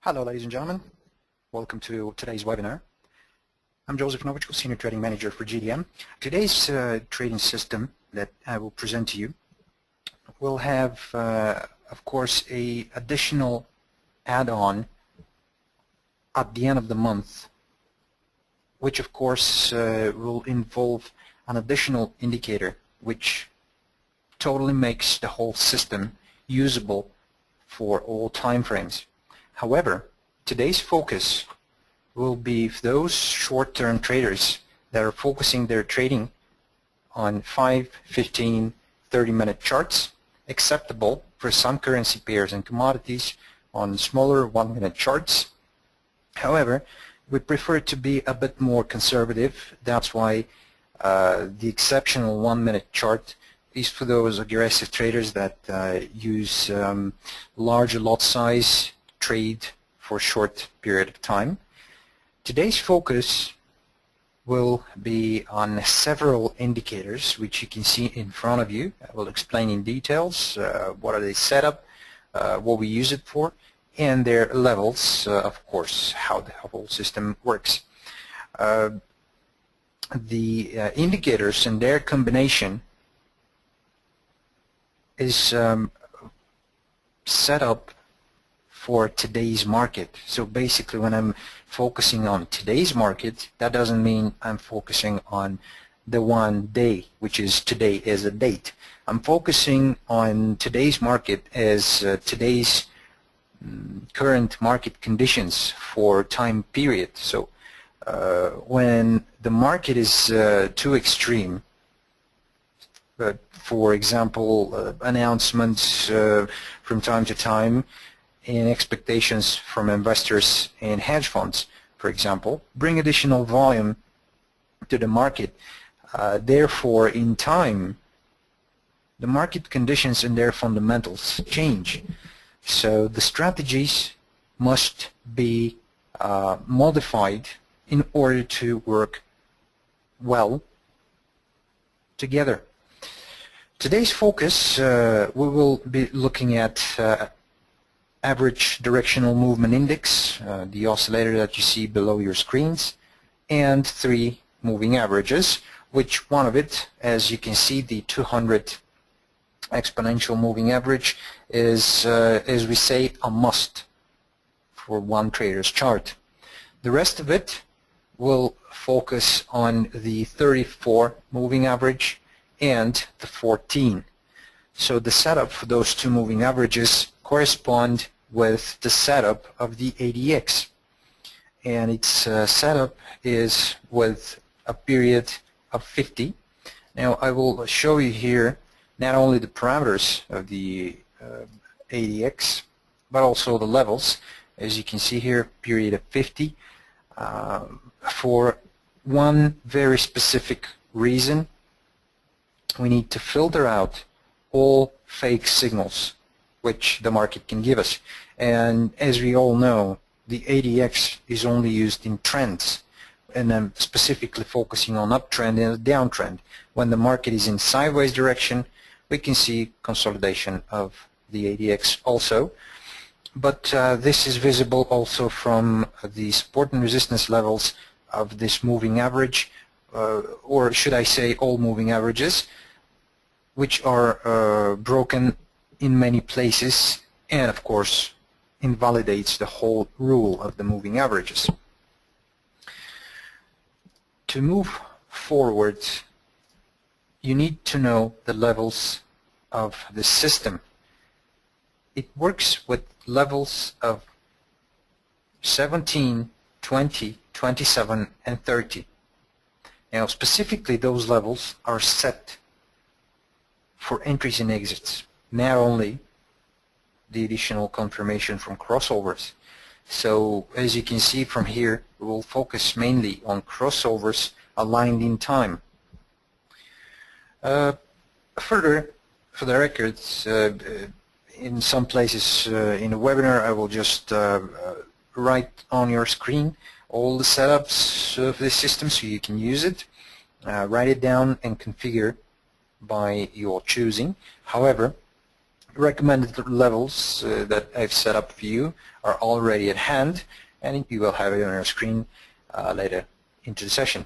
Hello ladies and gentlemen, welcome to today's webinar. I'm Joseph Novichko, Senior Trading Manager for GDM. Today's trading system that I will present to you will have, of course, a additional add-on at the end of the month, which of course will involve an additional indicator which totally makes the whole system usable for all time frames. However, today's focus will be those short-term traders that are focusing their trading on 5, 15, 30-minute charts, acceptable for some currency pairs and commodities on smaller 1-minute charts. However, we prefer to be a bit more conservative. That's why the exceptional 1-minute chart is for those aggressive traders that use larger lot size trade for a short period of time. Today's focus will be on several indicators which you can see in front of you. I will explain in details what are they set up, what we use it for, and their levels, of course, how the whole system works. The indicators and their combination is set up for today's market. So basically, when I'm focusing on today's market, that doesn't mean I'm focusing on the one day, which is today as a date. I'm focusing on today's market as today's current market conditions for time period. So when the market is too extreme, for example, announcements from time to time and expectations from investors and hedge funds, for example, bring additional volume to the market. Therefore, in time, the market conditions and their fundamentals change. So the strategies must be modified in order to work well together. Today's focus, we will be looking at average directional movement index, the oscillator that you see below your screens, and 3 moving averages, which one of it, as you can see, the 200 exponential moving average is, as we say, a must for one trader's chart. The rest of it will focus on the 34 moving average and the 14. So the setup for those 2 moving averages correspond with the setup of the ADX, and its setup is with a period of 50. Now I will show you here not only the parameters of the ADX but also the levels. As you can see here, period of 50 for one very specific reason. We need to filter out all fake signals which the market can give us. And as we all know, the ADX is only used in trends, and I'm specifically focusing on uptrend and downtrend. When the market is in sideways direction, we can see consolidation of the ADX also. But this is visible also from the support and resistance levels of this moving average, or should I say all moving averages, which are broken in many places, and of course invalidates the whole rule of the moving averages. To move forward, you need to know the levels of the system. It works with levels of 17, 20, 27, and 30. Now specifically, those levels are set for entries and exits, not only the additional confirmation from crossovers. So as you can see from here, we will focus mainly on crossovers aligned in time. Further, for the records, in some places in the webinar, I will just write on your screen all the setups of this system so you can use it. Write it down and configure by your choosing. However, recommended levels that I've set up for you are already at hand, and you will have it on your screen later into the session.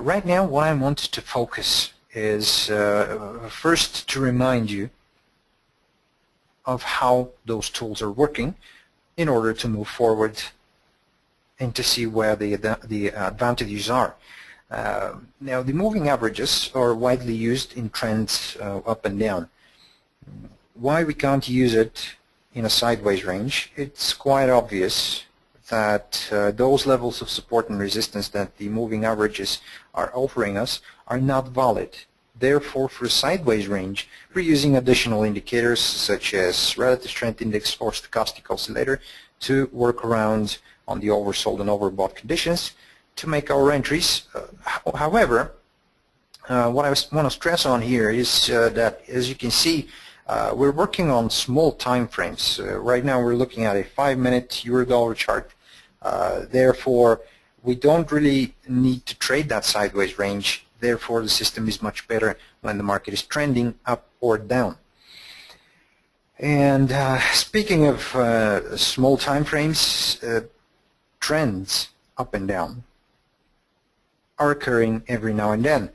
Right now, what I want to focus is first to remind you of how those tools are working in order to move forward and to see where the advantages are. Now, the moving averages are widely used in trends up and down. Why we can't use it in a sideways range? It's quite obvious that those levels of support and resistance that the moving averages are offering us are not valid. Therefore, for a sideways range, we're using additional indicators such as relative strength index or stochastic oscillator to work around on the oversold and overbought conditions to make our entries. However, what I want to stress on here is that, as you can see, we're working on small time frames. Right now we're looking at a 5-minute euro-dollar chart. Therefore, we don't really need to trade that sideways range. Therefore, the system is much better when the market is trending up or down. And speaking of small time frames, trends up and down are occurring every now and then.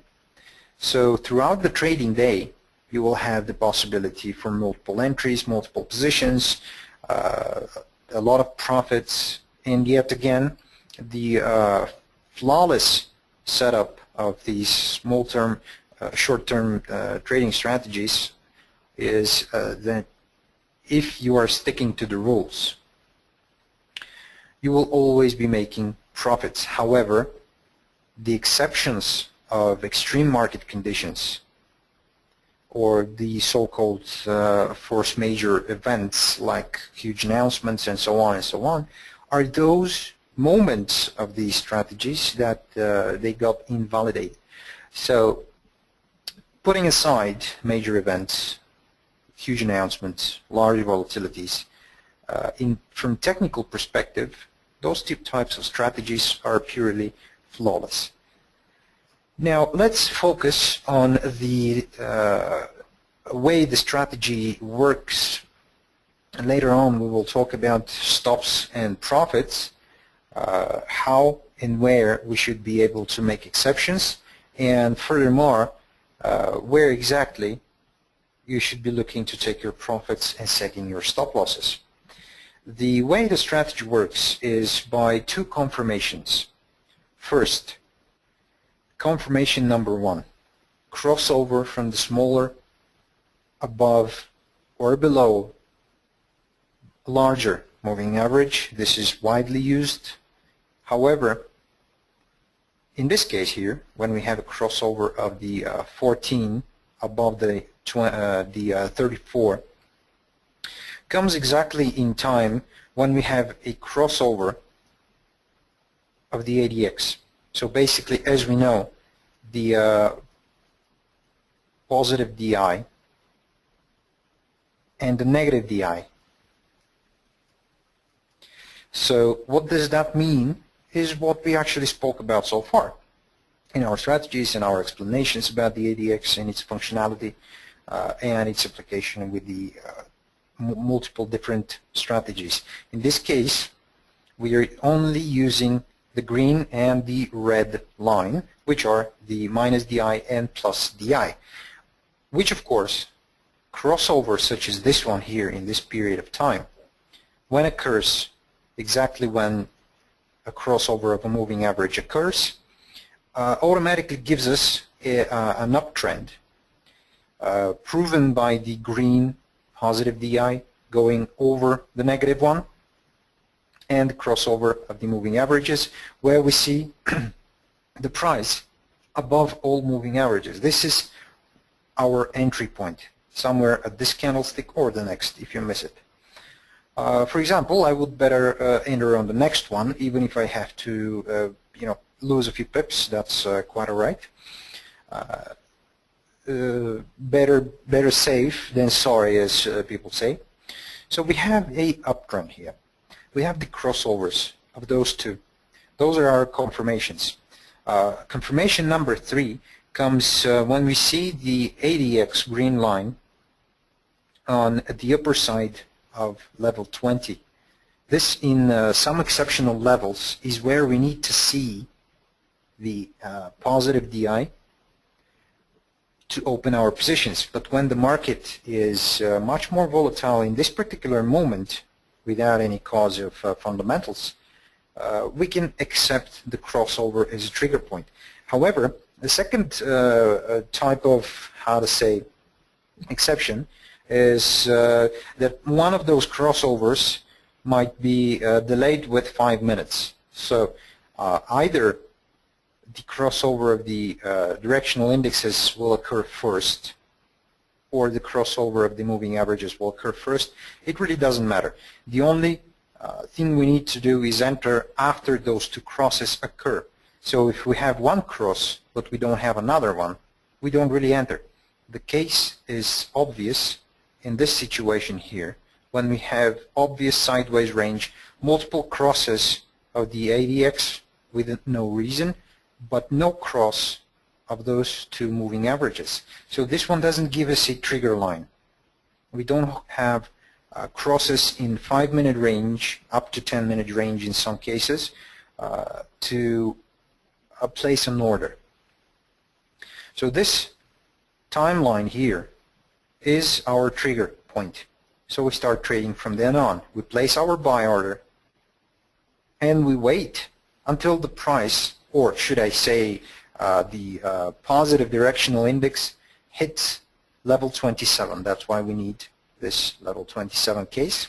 So throughout the trading day, you will have the possibility for multiple entries, multiple positions, a lot of profits, and yet again, the flawless setup of these small-term, short-term trading strategies is that if you are sticking to the rules, you will always be making profits. However, the exceptions of extreme market conditions or the so-called force majeure events like huge announcements and so on, are those moments of these strategies that they got invalidated. So putting aside major events, huge announcements, large volatilities, from technical perspective, those two types of strategies are purely flawless. Now let's focus on the way the strategy works. And later on we will talk about stops and profits, how and where we should be able to make exceptions, and furthermore where exactly you should be looking to take your profits and setting your stop losses. The way the strategy works is by two confirmations. First, confirmation number one, crossover from the smaller above or below larger moving average. This is widely used. However, in this case here, when we have a crossover of the 14 above the 34, comes exactly in time when we have a crossover of the ADX. So basically, as we know, the positive DI and the negative DI. So what does that mean is what we actually spoke about so far in our strategies and our explanations about the ADX and its functionality and its application with the multiple different strategies. In this case, we are only using the green and the red line, which are the minus DI and plus DI, which of course crossovers such as this one here in this period of time, when occurs exactly when a crossover of a moving average occurs, automatically gives us an uptrend proven by the green positive DI going over the negative one and the crossover of the moving averages, where we see the price above all moving averages. This is our entry point, somewhere at this candlestick or the next if you miss it. For example, I would better enter on the next one, even if I have to lose a few pips. That's quite all right. Better safe than sorry, as people say. So we have a uptrend here. We have the crossovers of those two. Those are our confirmations. Confirmation number 3 comes when we see the ADX green line on the upper side of level 20. This, in some exceptional levels, is where we need to see the positive DI to open our positions. But when the market is much more volatile in this particular moment, without any cause of fundamentals, we can accept the crossover as a trigger point. However, the second type of, how to say, exception is that one of those crossovers might be delayed with 5 minutes. So either the crossover of the directional indexes will occur first, or the crossover of the moving averages will occur first. It really doesn't matter. The only thing we need to do is enter after those two crosses occur. So if we have one cross but we don't have another one, we don't really enter. The case is obvious in this situation here, when we have obvious sideways range, multiple crosses of the ADX with no reason, but no cross of those two moving averages. So this one doesn't give us a trigger line. We don't have crosses in 5-minute range, up to 10-minute range in some cases, to place an order. So this timeline here is our trigger point. So we start trading from then on. We place our buy order and we wait until the price, or should I say the positive directional index, hits level 27. That's why we need this level 27 case.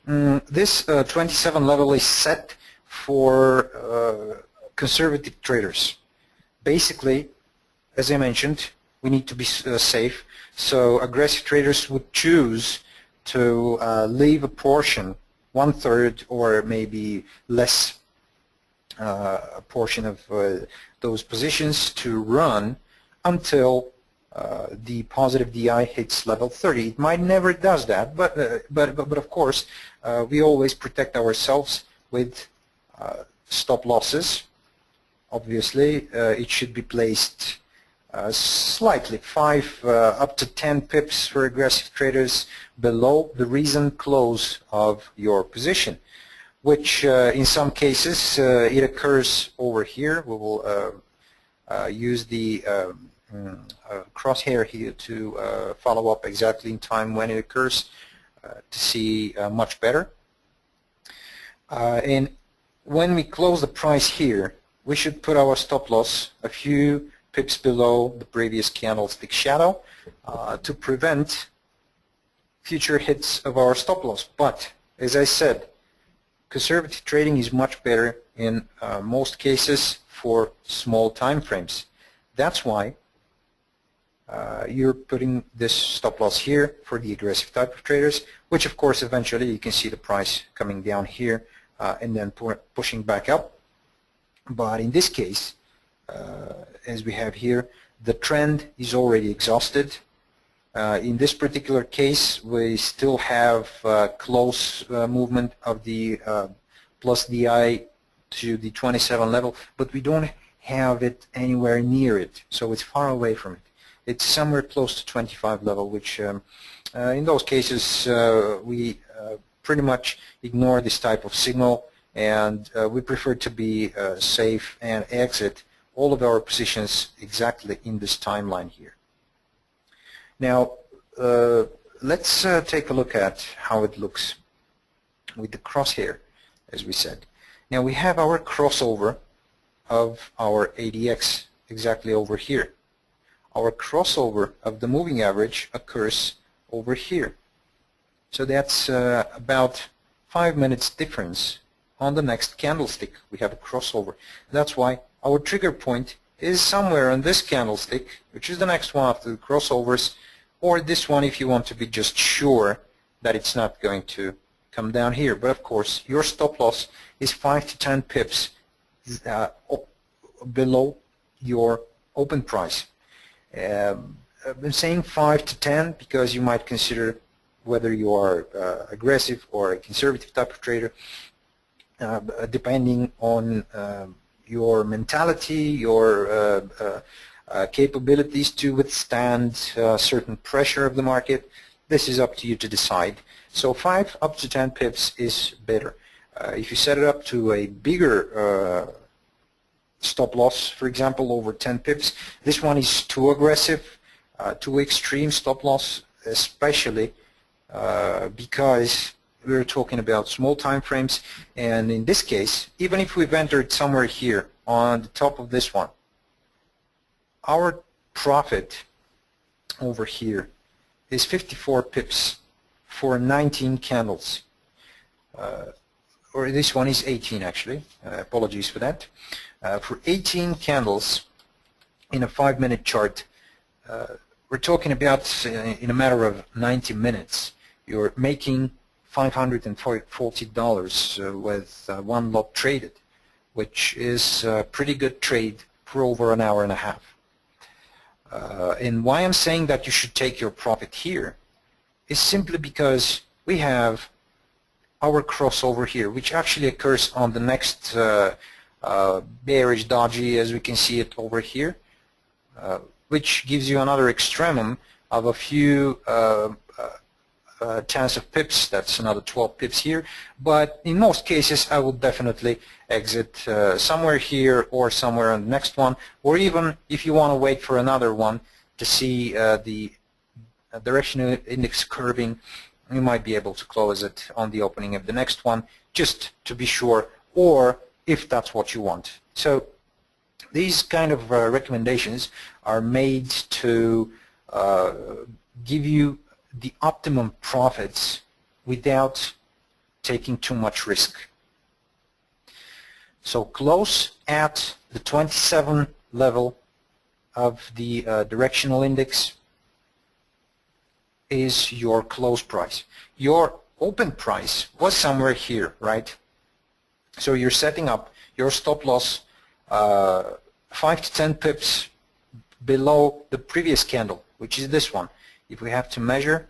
This 27 level is set for conservative traders. Basically, as I mentioned, we need to be safe. So aggressive traders would choose to leave a portion, 1/3 or maybe less a portion of those positions to run until the positive DI hits level 30. It might never does that, but of course we always protect ourselves with stop losses. Obviously, it should be placed slightly 5 up to 10 pips for aggressive traders below the recent close of your position, which in some cases it occurs over here. We will use the crosshair here to follow up exactly in time when it occurs to see much better. And when we close the price here, we should put our stop loss a few pips below the previous candlestick shadow to prevent future hits of our stop loss. But as I said, conservative trading is much better in most cases for small time frames. That's why you're putting this stop loss here for the aggressive type of traders, which of course eventually you can see the price coming down here and then pushing back up. But in this case, as we have here, the trend is already exhausted. In this particular case, we still have close movement of the plus DI to the 27 level, but we don't have it anywhere near it, so it's far away from it. It's somewhere close to 25 level, which in those cases we pretty much ignore this type of signal, and we prefer to be safe and exit all of our positions exactly in this timeline here. Now let's take a look at how it looks with the crosshair, as we said. Now we have our crossover of our ADX exactly over here. Our crossover of the moving average occurs over here. So that's about 5 minutes difference. On the next candlestick we have a crossover. That's why our trigger point is somewhere on this candlestick, which is the next one after the crossovers, or this one if you want to be just sure that it's not going to come down here. But of course your stop loss is 5 to 10 pips below your open price. I'm saying 5 to 10 because you might consider whether you are aggressive or a conservative type of trader, depending on your mentality, your capabilities to withstand certain pressure of the market. this is up to you to decide. So 5 up to 10 pips is better. If you set it up to a bigger stop loss, for example, over 10 pips, this one is too aggressive, too extreme stop loss, especially because we're talking about small time frames, and in this case, even if we've entered somewhere here on the top of this one, our profit over here is 54 pips for 19 candles. Or this one is 18 actually, apologies for that. For 18 candles in a 5-minute chart, we're talking about in a matter of 90 minutes, you're making $540 with one lot traded, which is a pretty good trade for over an hour and a half. And why I'm saying that you should take your profit here is simply because we have our crossover here, which actually occurs on the next bearish doji, as we can see it over here, which gives you another extremum of a few chance of pips. That's another 12 pips here, but in most cases I would definitely exit somewhere here or somewhere on the next one, or even if you want to wait for another one to see the directional index curving, you might be able to close it on the opening of the next one just to be sure, or if that's what you want. So these kind of recommendations are made to give you the optimum profits without taking too much risk. So close at the 27 level of the directional index is your close price. Your open price was somewhere here, right? So you're setting up your stop loss 5 to 10 pips below the previous candle, which is this one. If we have to measure,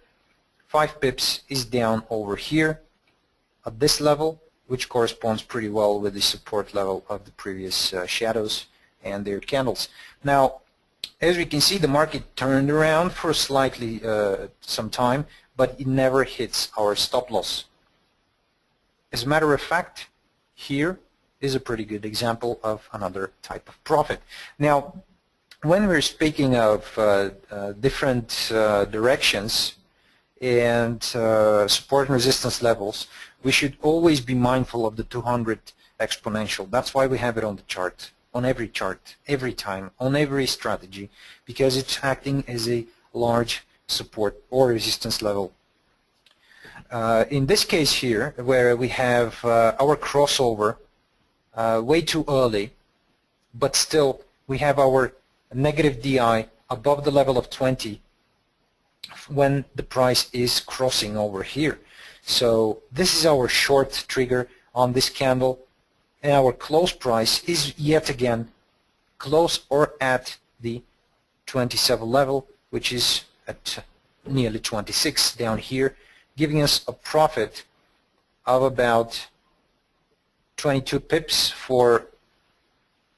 5 pips is down over here at this level, which corresponds pretty well with the support level of the previous shadows and their candles. Now, as we can see, the market turned around for slightly some time, but it never hits our stop loss. As a matter of fact, here is a pretty good example of another type of profit. Now, when we're speaking of different directions and support and resistance levels, we should always be mindful of the 200 exponential. That's why we have it on the chart, on every chart, every time, on every strategy, because it's acting as a large support or resistance level. In this case here, where we have our crossover way too early, but still we have our negative DI above the level of 20 when the price is crossing over here. So this is our short trigger on this candle, and our close price is yet again close or at the 27 level, which is at nearly 26 down here, giving us a profit of about 22 pips for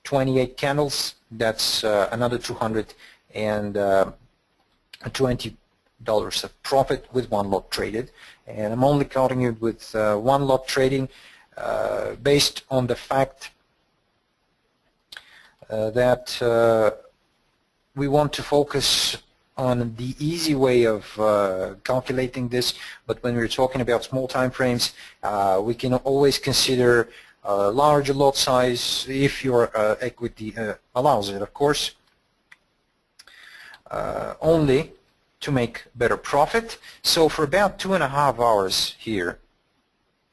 28 candles. That's another $220 of profit with one lot traded, and I'm only counting it with one lot trading based on the fact that we want to focus on the easy way of calculating this. But when we're talking about small time frames, we can always consider larger lot size if your equity allows it, of course, only to make better profit. So for about 2.5 hours here,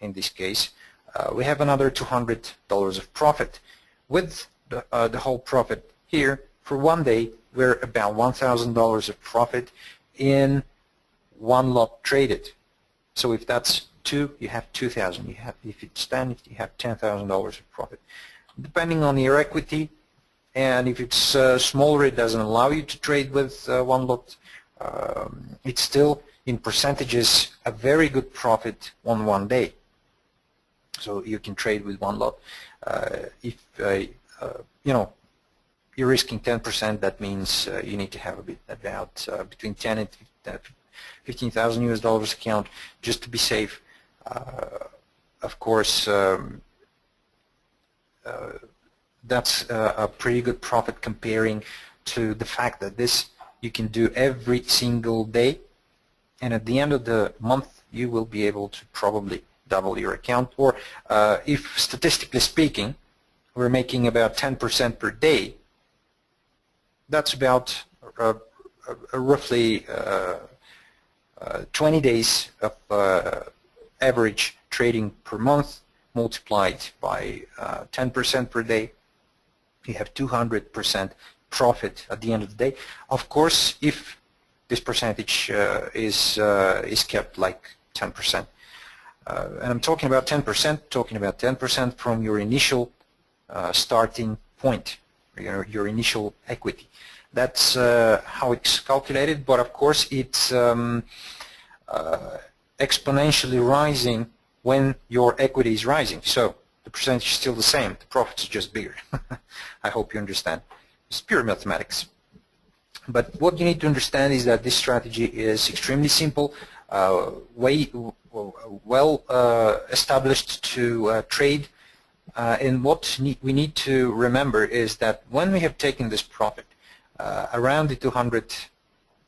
in this case, we have another $200 of profit. With the whole profit here, for one day, we're about $1,000 of profit in one lot traded. So if that's 2, you have 2,000. If it's 10, you have $10,000 of profit. Depending on your equity, and if it's smaller, it doesn't allow you to trade with one lot. It's still, in percentages, a very good profit on one day. So you can trade with one lot. If you know, you're risking 10%, that means you need to have about between 10 and 15,000 US dollars account just to be safe. Of course, that's a pretty good profit comparing to the fact that this you can do every single day, and at the end of the month you will be able to probably double your account. Or if statistically speaking we're making about 10% per day, that's about roughly 20 days of average trading per month multiplied by 10% per day. You have 200% profit at the end of the day. Of course, if this percentage is kept like 10%. And I'm talking about 10% from your initial starting point, your initial equity. That's how it's calculated, but of course it's exponentially rising when your equity is rising. So the percentage is still the same, the profits are just bigger. I hope you understand. It's pure mathematics. But what you need to understand is that this strategy is extremely simple, well established to trade. And what we need to remember is that when we have taken this profit around the 200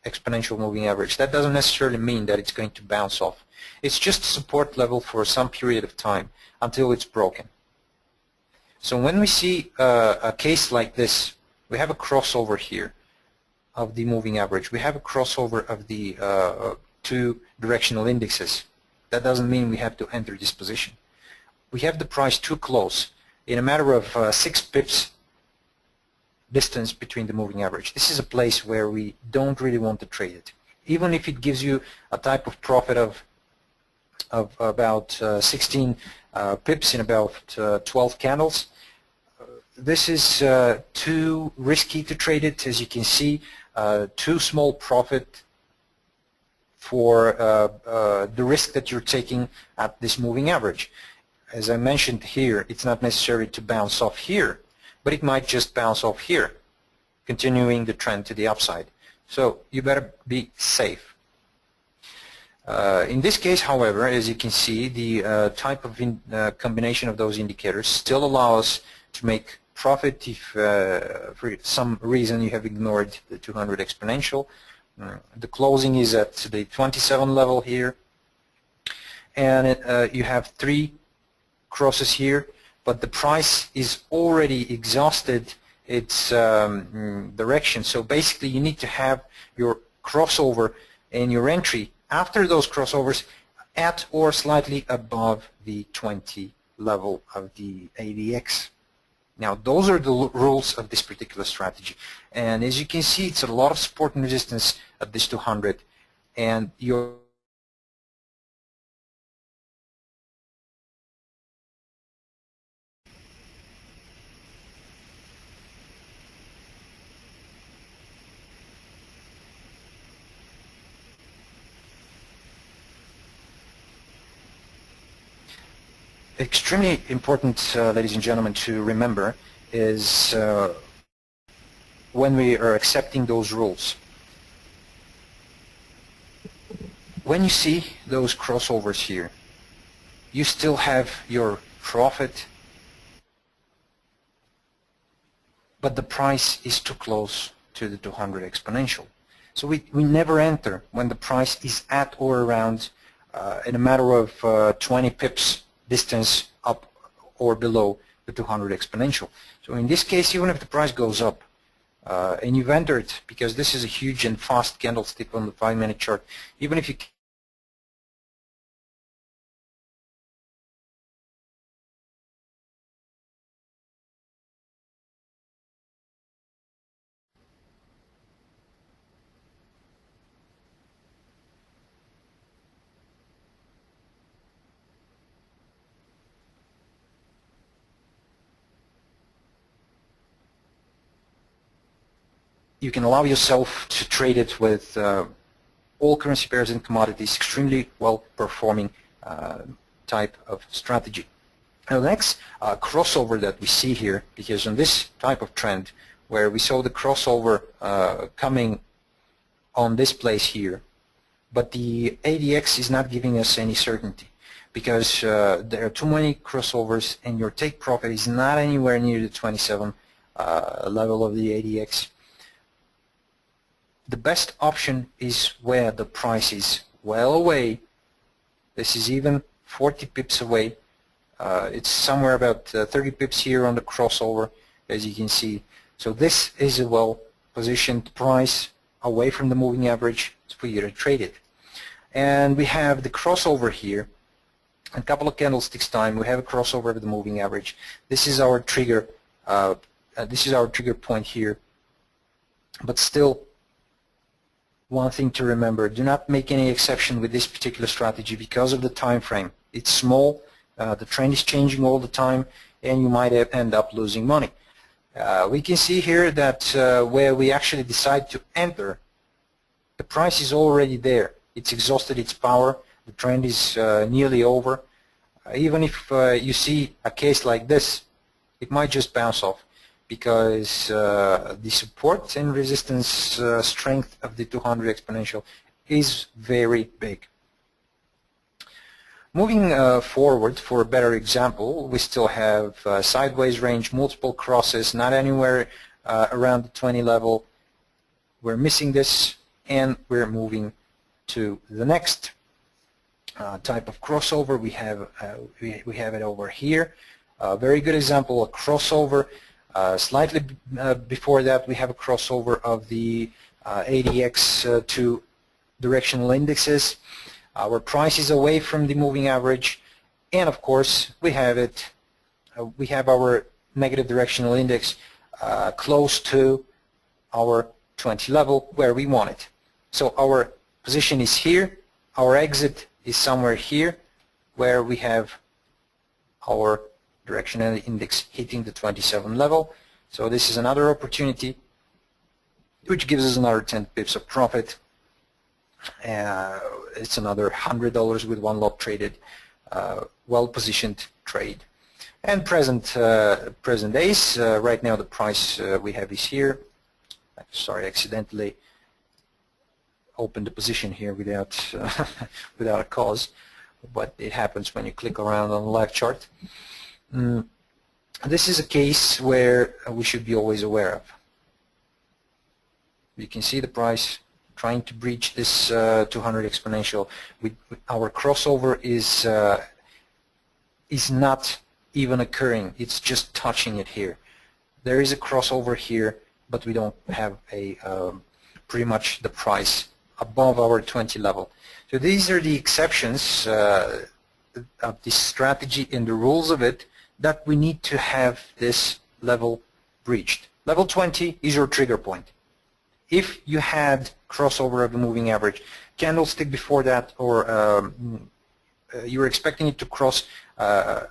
exponential moving average, that doesn't necessarily mean that it's going to bounce off. It's just a support level for some period of time until it's broken. So when we see a case like this, we have a crossover here of the moving average. We have a crossover of the two directional indexes. That doesn't mean we have to enter this position. We have the price too close in a matter of 6 pips distance between the moving average. This is a place where we don't really want to trade it. Even if it gives you a type of profit of about 16 pips in about 12 candles, this is too risky to trade it. As you can see, too small profit for the risk that you're taking at this moving average. As I mentioned here, it's not necessary to bounce off here, but it might just bounce off here, continuing the trend to the upside. So you better be safe. In this case, however, as you can see, the type of combination of those indicators still allow us to make profit if for some reason you have ignored the 200 exponential. The closing is at the 27 level here, and you have 3 crosses here, but the price is already exhausted its direction. So basically you need to have your crossover and your entry after those crossovers at or slightly above the 20 level of the ADX. Now those are the rules of this particular strategy, and as you can see, it's a lot of support and resistance at this 200, and your extremely important, ladies and gentlemen, to remember is when we are accepting those rules. When you see those crossovers here, you still have your profit, but the price is too close to the 200 exponential. So we never enter when the price is at or around in a matter of 20 pips distance up or below the 200 exponential. So in this case, even if the price goes up and you've entered, because this is a huge and fast candlestick on the 5-minute chart, even if you can allow yourself to trade it with all currency pairs and commodities, extremely well-performing type of strategy. Now the next crossover that we see here, because on this type of trend where we saw the crossover coming on this place here, but the ADX is not giving us any certainty because there are too many crossovers and your take profit is not anywhere near the 27 level of the ADX. The best option is where the price is well away. This is even 40 pips away. It's somewhere about 30 pips here on the crossover, as you can see. So this is a well-positioned price away from the moving average for you to trade it. And we have the crossover here. A couple of candlesticks time, we have a crossover of the moving average. This is our trigger. This is our trigger point here. But still, one thing to remember: do not make any exception with this particular strategy because of the time frame. It's small. The trend is changing all the time, and you might end up losing money. We can see here that where we actually decide to enter, the price is already there. It's exhausted its power. The trend is nearly over. Even if you see a case like this, it might just bounce off because the support and resistance strength of the 200 exponential is very big. Moving forward, for a better example, we still have sideways range, multiple crosses, not anywhere around the 20 level. We're missing this, and we're moving to the next type of crossover. We have it over here. Very good example, a crossover. Slightly before that, we have a crossover of the ADX to directional indexes. Our price is away from the moving average, and of course we have it. We have our negative directional index close to our 20 level where we want it. So our position is here. Our exit is somewhere here where we have our directional index hitting the 27 level. So this is another opportunity which gives us another 10 pips of profit. It's another $100 with one lot traded, well-positioned trade. And present days, right now the price we have is here. Sorry, accidentally opened the position here without without a cause, but it happens when you click around on the live chart. This is a case where we should be always aware of. You can see the price trying to breach this 200 exponential. Our crossover is not even occurring. It's just touching it here. There is a crossover here, but we don't have a pretty much the price above our 20 level. So these are the exceptions of this strategy and the rules of it that we need to have this level breached. Level 20 is your trigger point. If you had crossover of the moving average, candlestick before that, or you were expecting it to cross the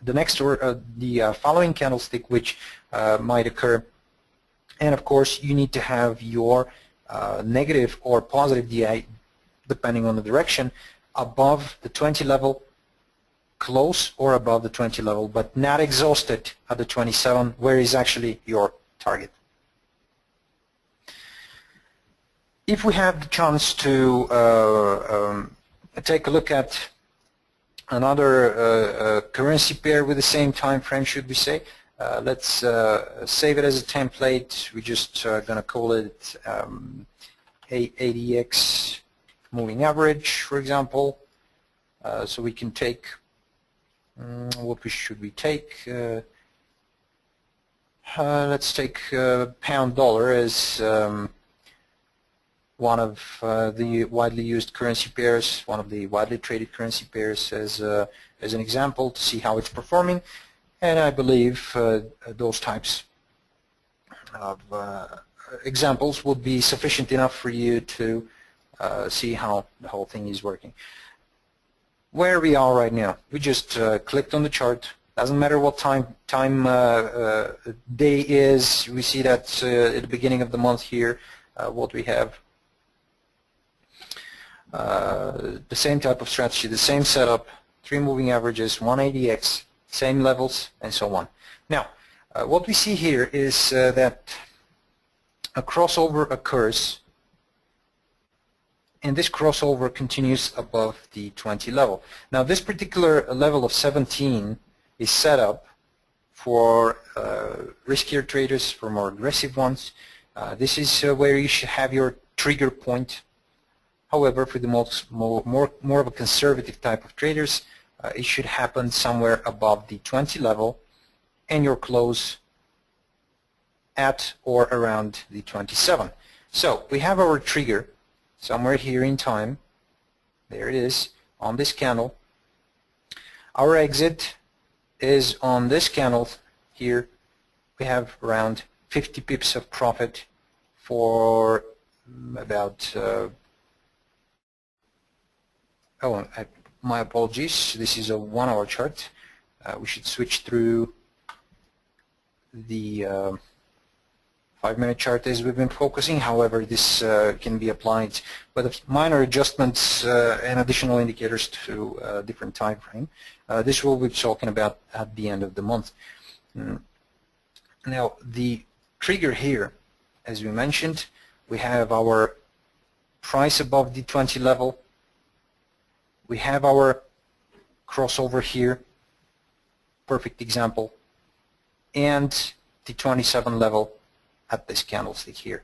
next or the following candlestick, which might occur, and of course you need to have your negative or positive DI, depending on the direction, above the 20 level, close or above the 20 level, but not exhausted at the 27, where is actually your target. If we have the chance to take a look at another currency pair with the same time frame, should we say, let's save it as a template. We're just going to call it ADX moving average, for example. So we can take, what should we take? Let's take pound dollar as one of the widely used currency pairs, one of the widely traded currency pairs as an example to see how it's performing. And I believe those types of examples would be sufficient enough for you to see how the whole thing is working. Where we are right now, we just clicked on the chart. Doesn't matter what time day is. We see that at the beginning of the month here, what we have. The same type of strategy, the same setup, 3 moving averages, 1 ADX, same levels, and so on. Now, what we see here is that a crossover occurs and this crossover continues above the 20 level. Now this particular level of 17 is set up for riskier traders, for more aggressive ones. This is where you should have your trigger point. However, for the more of a conservative type of traders, it should happen somewhere above the 20 level and your close at or around the 27. So we have our trigger somewhere here in time. There it is on this candle. Our exit is on this candle here. We have around 50 pips of profit for about my apologies, this is a 1 hour chart. We should switch through the 5-minute chart as we've been focusing. However, this can be applied with minor adjustments and additional indicators to a different time frame. This we'll be talking about at the end of the month. Now, the trigger here, as we mentioned, we have our price above the 20 level. We have our crossover here, perfect example, and the 27 level at this candlestick here.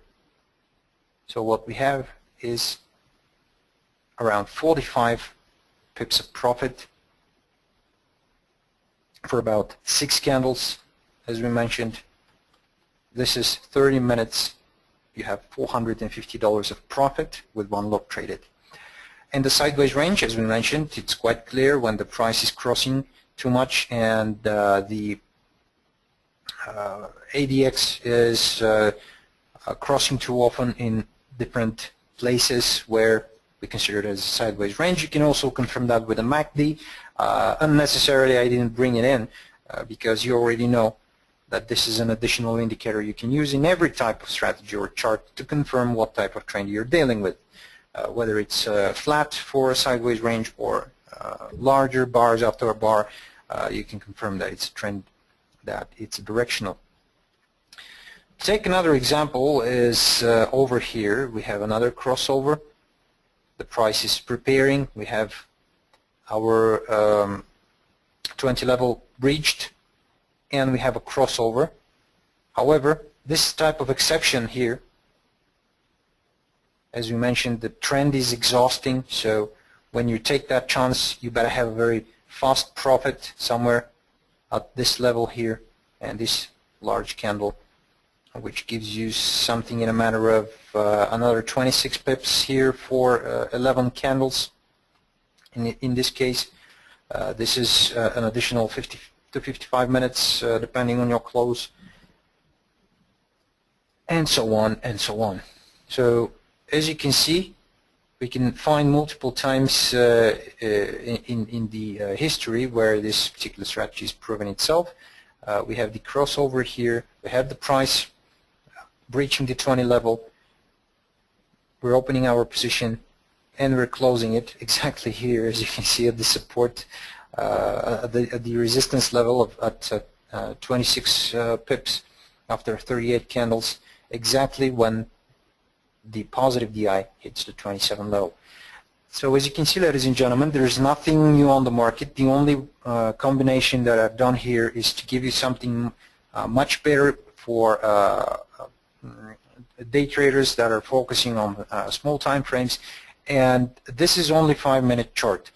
So what we have is around 45 pips of profit for about 6 candles, as we mentioned. This is 30 minutes. You have $450 of profit with 1 lot traded. And the sideways range, as we mentioned, it's quite clear when the price is crossing too much and the ADX is crossing too often in different places where we consider it as a sideways range. You can also confirm that with a MACD. Unnecessarily, I didn't bring it in because you already know that this is an additional indicator you can use in every type of strategy or chart to confirm what type of trend you're dealing with. Whether it's flat for a sideways range or larger bars after a bar, you can confirm that it's a trend, that it's directional. Take another example is over here. We have another crossover. The price is preparing. We have our 20 level breached, and we have a crossover. However, this type of exception here, as we mentioned, the trend is exhausting, so when you take that chance, you better have a very fast profit somewhere at this level here and this large candle, which gives you something in a matter of another 26 pips here for 11 candles. In this case, this is an additional 50 to 55 minutes depending on your close, and so on and so on. So as you can see, we can find multiple times in the history where this particular strategy has proven itself. We have the crossover here, we have the price breaching the 20 level, we're opening our position and we're closing it exactly here, as you can see, at the support, at the resistance level at 26 pips after 38 candles, exactly when the positive DI hits the 27 level. So as you can see, ladies and gentlemen, there is nothing new on the market. The only combination that I've done here is to give you something much better for day traders that are focusing on small time frames, and this is only 5-minute chart.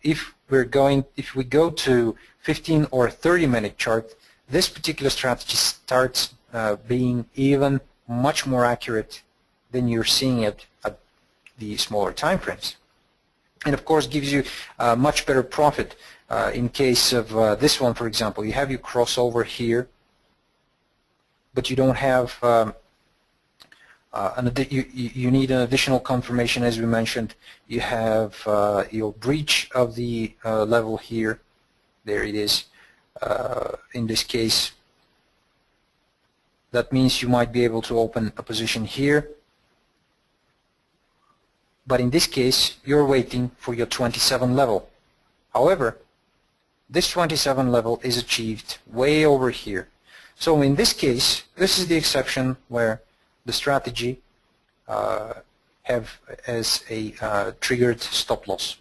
If we go to 15 or 30-minute chart, this particular strategy starts being even much more accurate than you're seeing it at the smaller time frames, and of course gives you much better profit. In case of this one, for example, you have your crossover here, but you don't have you need an additional confirmation, as we mentioned. You have your breach of the level here. There it is. In this case, that means you might be able to open a position here, but in this case you're waiting for your 27 level. However, this 27 level is achieved way over here. So in this case, this is the exception where the strategy have as a triggered stop loss,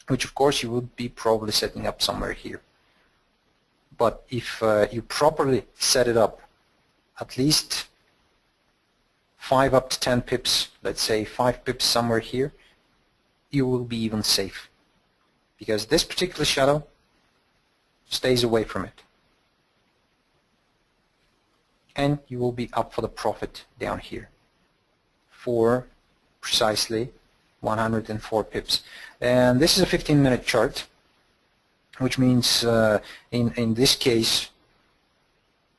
which of course you would be probably setting up somewhere here. But if you properly set it up, at least 5 up to 10 pips, let's say 5 pips somewhere here, you will be even safe, because this particular shadow stays away from it, and you will be up for the profit down here for precisely 104 pips. And this is a 15-minute chart, which means in this case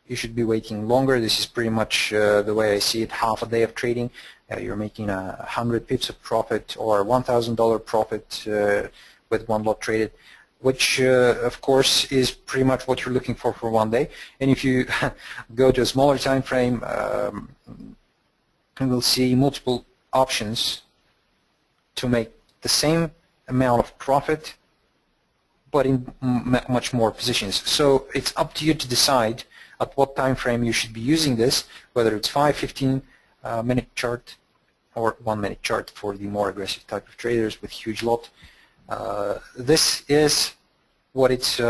you should be waiting longer. This is pretty much the way I see it, half a day of trading. You're making 100 pips of profit or $1,000 profit with one lot traded, which of course is pretty much what you're looking for one day. And if you go to a smaller time frame, you will see multiple options to make the same amount of profit, but in much more positions. So it's up to you to decide at what time frame you should be using this, whether it's 5, 15 minute chart or 1 minute chart for the more aggressive type of traders with huge lot. This is what it's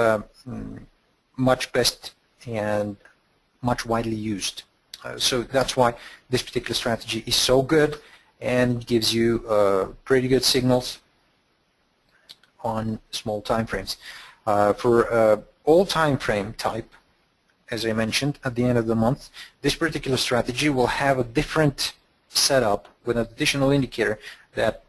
much best and much widely used. So that's why this particular strategy is so good, and it gives you pretty good signals on small time frames. For all time frame type, as I mentioned, at the end of the month, this particular strategy will have a different setup with an additional indicator that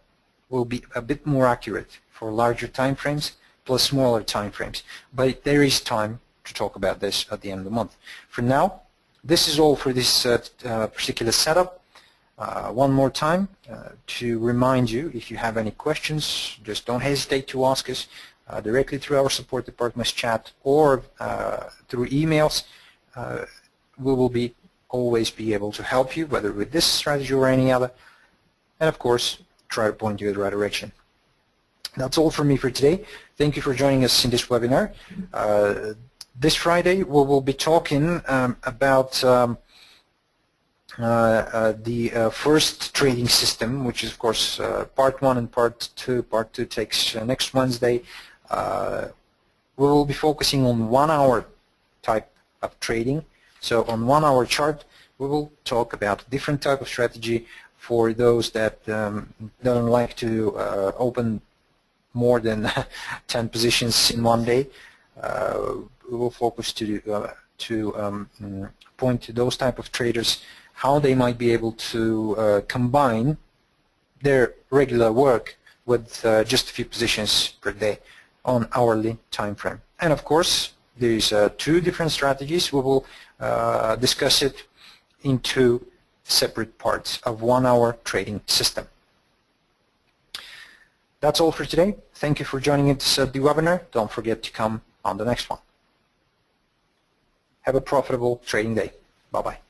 will be a bit more accurate for larger time frames plus smaller time frames. But there is time to talk about this at the end of the month. For now, this is all for this particular setup. One more time to remind you, if you have any questions, just don't hesitate to ask us directly through our support department's chat or through emails. We will always be able to help you, whether with this strategy or any other, and of course try to point you in the right direction. That's all from me for today. Thank you for joining us in this webinar. This Friday we will be talking about the first trading system, which is of course part 1 and part 2. Part 2 takes next Wednesday. We will be focusing on 1 hour type of trading. So on 1 hour chart we will talk about different type of strategy for those that don't like to open more than 10 positions in one day. We will focus to point to those type of traders, how they might be able to combine their regular work with just a few positions per day on hourly time frame. And of course, there's 2 different strategies. We will discuss it in 2 separate parts of 1 hour trading system. That's all for today. Thank you for joining us at the webinar. Don't forget to come on the next one. Have a profitable trading day. Bye-bye.